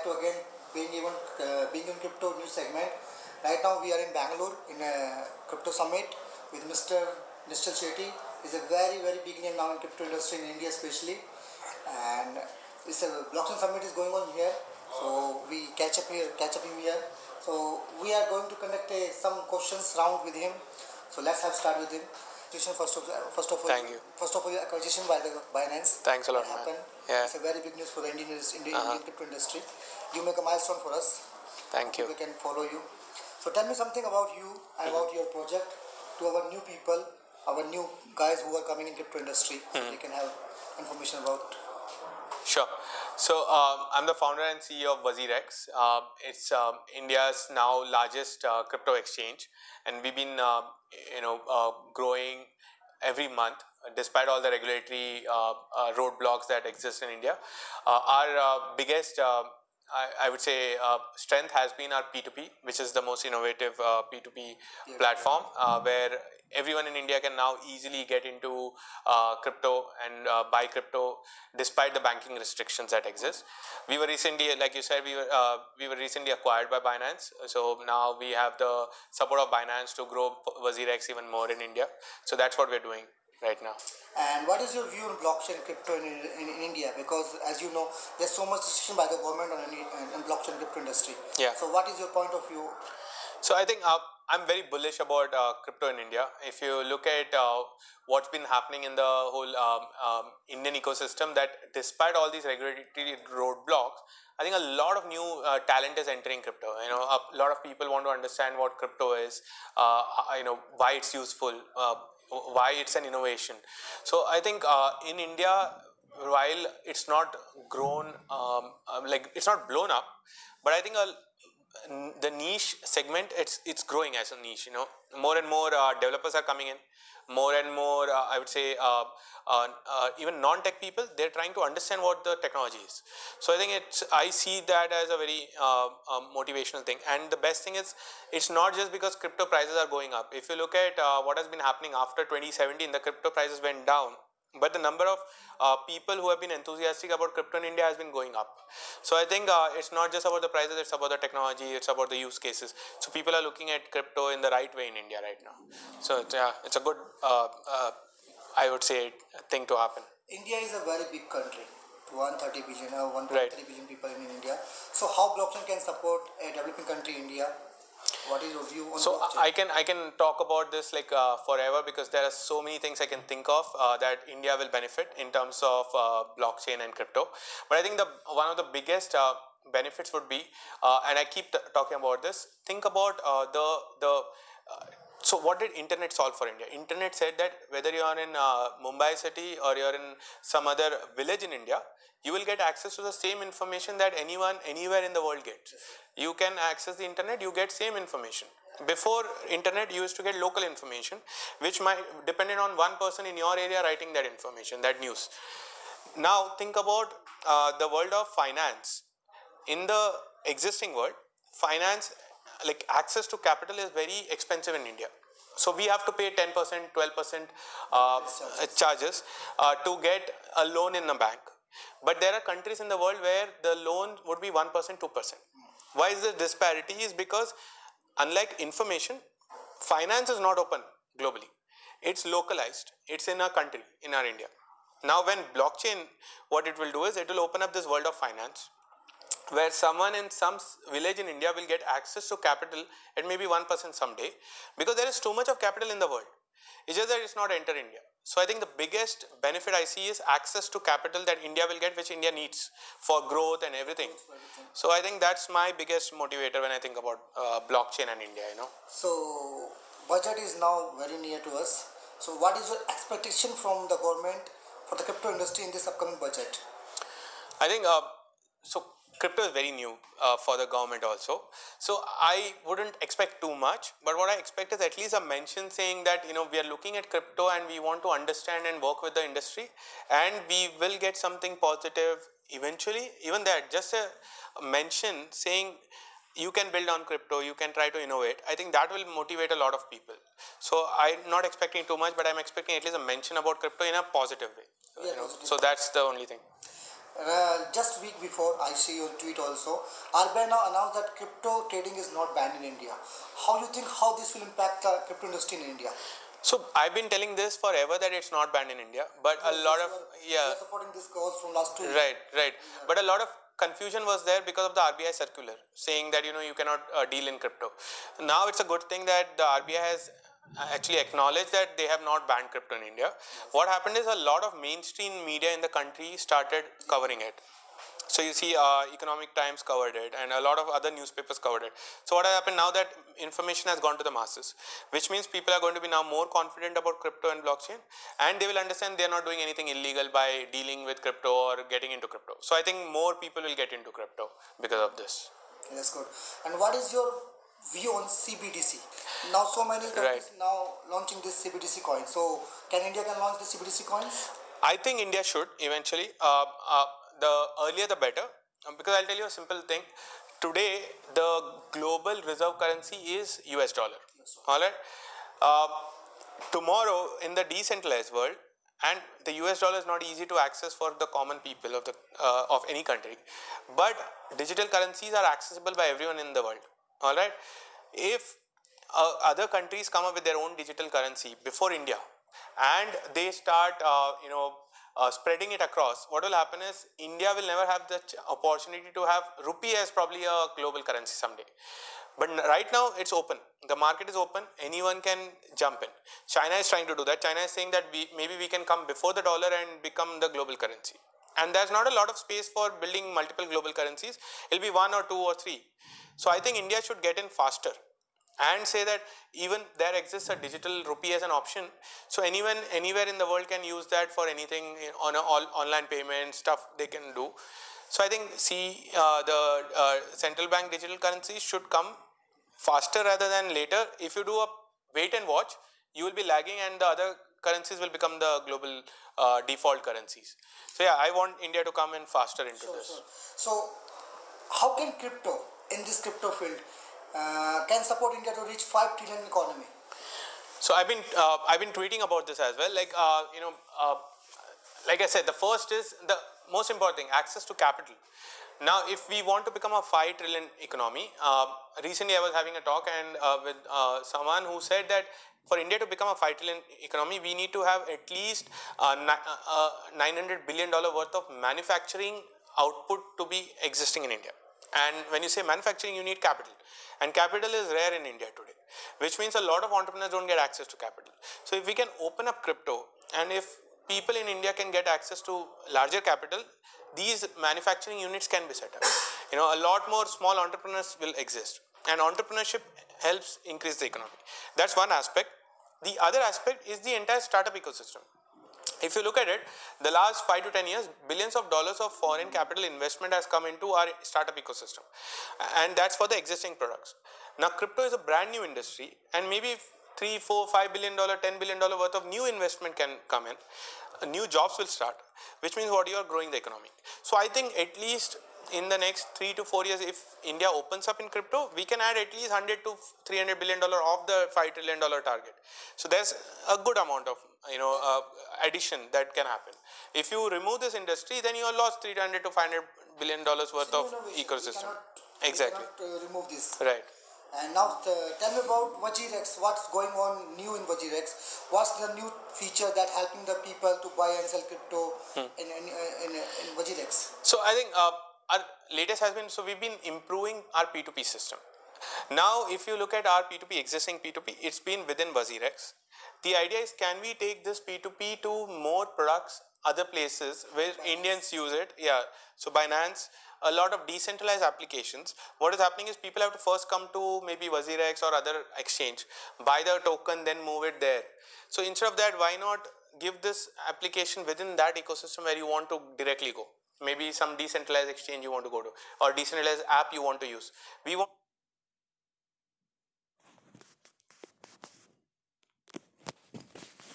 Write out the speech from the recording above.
back to again being in crypto news segment. Right now we are in Bangalore in a crypto summit with Mr. Nishchal Shetty. He's a very big name now in crypto industry in India especially, and this blockchain summit is going on here. So we catch up him here. So we are going to conduct some questions round with him. So let's have start with him. First of all, your acquisition by the Binance. Thanks a lot, man. Yeah. It's a very big news for the Indian crypto industry. You make a milestone for us. Thank you. We can follow you. So tell me something about you and about your project to our new people, our new guys who are coming in crypto industry, so they can have information about. Sure. So I'm the founder and CEO of WazirX. It's India's now largest crypto exchange, and we've been growing every month despite all the regulatory roadblocks that exist in India. Our biggest I would say strength has been our P2P, which is the most innovative P2P platform where everyone in India can now easily get into crypto and buy crypto despite the banking restrictions that exist. We were recently, like you said, we were recently acquired by Binance. So now we have the support of Binance to grow WazirX even more in India. So that's what we're doing right now. And what is your view on blockchain crypto in India? Because as you know, there's so much restriction by the government on blockchain crypto industry. Yeah. So what is your point of view? So I think I'm very bullish about crypto in India. If you look at what's been happening in the whole Indian ecosystem, that despite all these regulatory roadblocks, I think a lot of new talent is entering crypto. A lot of people want to understand what crypto is, why it's useful, why it's an innovation. So I think in India, while it's not grown, it's not blown up, but I think the niche segment, it's growing as a niche. More and more developers are coming in. More and more, I would say, even non-tech people, they're trying to understand what the technology is. So I think I see that as a very motivational thing. And the best thing is, it's not just because crypto prices are going up. If you look at what has been happening after 2017, the crypto prices went down. But the number of people who have been enthusiastic about crypto in India has been going up. So I think it's not just about the prices, it's about the technology, it's about the use cases. So people are looking at crypto in the right way in India right now. So it's a good, I would say, thing to happen. India is a very big country, 130 billion or 1.3 right. billion people in India. So how blockchain can support a developing country, India? What is your view on blockchain? I can talk about this forever, because there are so many things I can think of that India will benefit in terms of blockchain and crypto. But I think one of the biggest benefits would be, and I keep talking about this, think about so what did internet solve for India? Internet said that whether you are in Mumbai city or you are in some other village in India, you will get access to the same information that anyone anywhere in the world gets. You can access the internet, you get same information. Before internet, you used to get local information, which might depended on one person in your area writing that information, that news. Now think about the world of finance. In the existing world, finance, like access to capital, is very expensive in India. So we have to pay 10%, 12% charges to get a loan in a bank. But there are countries in the world where the loan would be 1%, 2%. Why is the disparity? Is because unlike information, finance is not open globally. It's localized. It's in a country, in our India. Now when blockchain, what it will do is it will open up this world of finance, where someone in some village in India will get access to capital at maybe 1% someday, because there is too much of capital in the world. It's just that it's not enter India. So I think the biggest benefit I see is access to capital that India will get, which India needs for growth and everything. So I think that's my biggest motivator when I think about blockchain and India, So budget is now very near to us. So what is your expectation from the government for the crypto industry in this upcoming budget? I think, crypto is very new for the government also. So I wouldn't expect too much, but what I expect is at least a mention saying that, we are looking at crypto and we want to understand and work with the industry, and we will get something positive eventually. Even that, just a mention saying you can build on crypto, you can try to innovate. I think that will motivate a lot of people. So I'm not expecting too much, but I'm expecting at least a mention about crypto in a positive way. So that's the only thing. Just week before, I see your tweet also. RBI now announced that crypto trading is not banned in India. How you think how this will impact the crypto industry in India? So I've been telling this forever that it's not banned in India, but a lot of We are supporting this cause from last 2 years. right. Yeah. But a lot of confusion was there because of the RBI circular saying that you cannot deal in crypto. Now it's a good thing that the RBI has actually acknowledged that they have not banned crypto in India. Yes. What happened is a lot of mainstream media in the country started covering it. So you see Economic Times covered it and a lot of other newspapers covered it. So what has happened now that information has gone to the masses, which means people are going to be now more confident about crypto and blockchain, and they will understand they are not doing anything illegal by dealing with crypto or getting into crypto. So I think more people will get into crypto because of this. Okay, that's good. And what is your view on CBDC? Now so many countries now launching this CBDC coin. So can India launch the CBDC coins? I think India should eventually. The earlier the better, because I'll tell you a simple thing. Today the global reserve currency is US dollar. Alright. Tomorrow in the decentralized world, and the US dollar is not easy to access for the common people of the of any country, but digital currencies are accessible by everyone in the world. Alright. If other countries come up with their own digital currency before India, and they start spreading it across, what will happen is India will never have the opportunity to have rupee as probably a global currency someday. But right now it's open. The market is open. Anyone can jump in. China is trying to do that. China is saying that maybe we can come before the dollar and become the global currency. And there's not a lot of space for building multiple global currencies. It'll be 1 or 2 or 3. So I think India should get in faster and say that even there exists a digital rupee as an option, so anyone anywhere in the world can use that for anything on all online payment stuff they can do. So I think the central bank digital currencies should come faster rather than later. If you do a wait and watch, you will be lagging and the other currencies will become the global default currencies. So yeah, I want India to come in faster into this. Sure. So how can crypto in this crypto field can support India to reach 5 trillion economy? So I've been tweeting about this as well. Like I said, the first is the most important thing: access to capital. Now, if we want to become a 5 trillion economy, recently I was having a talk and with someone who said that for India to become a 5 trillion economy, we need to have at least $900 billion worth of manufacturing output to be existing in India. And when you say manufacturing, you need capital. And capital is rare in India today, which means a lot of entrepreneurs don't get access to capital. So if we can open up crypto, and if people in India can get access to larger capital, these manufacturing units can be set up. A lot more small entrepreneurs will exist. And entrepreneurship helps increase the economy. That's one aspect. The other aspect is the entire startup ecosystem. If you look at it, the last 5 to 10 years, billions of dollars of foreign capital investment has come into our startup ecosystem. And that's for the existing products. Now, crypto is a brand new industry, and maybe $3, $4, $5 billion, $10 billion worth of new investment can come in. New jobs will start, which means what you are growing the economy. So I think at least in the next 3 to 4 years, if India opens up in crypto, we can add at least $100 to $300 billion of the $5 trillion target. So there's a good amount of addition that can happen. If you remove this industry, then you have lost $300 to $500 billion worth of ecosystem. Exactly. We cannot remove this. Right. And now tell me about WazirX. What's going on new in WazirX? What's the new feature that helping the people to buy and sell crypto in WazirX? So I think our latest has been, so we've been improving our P2P system. Now, if you look at our P2P, existing P2P, it's been within WazirX. The idea is, can we take this P2P to more products, other places where Indians use it? Yeah. So Binance, a lot of decentralized applications. What is happening is people have to first come to maybe WazirX or other exchange, buy the token, then move it there. So instead of that, why not give this application within that ecosystem where you want to directly go? Maybe some decentralized exchange you want to go to, or decentralized app you want to use. We want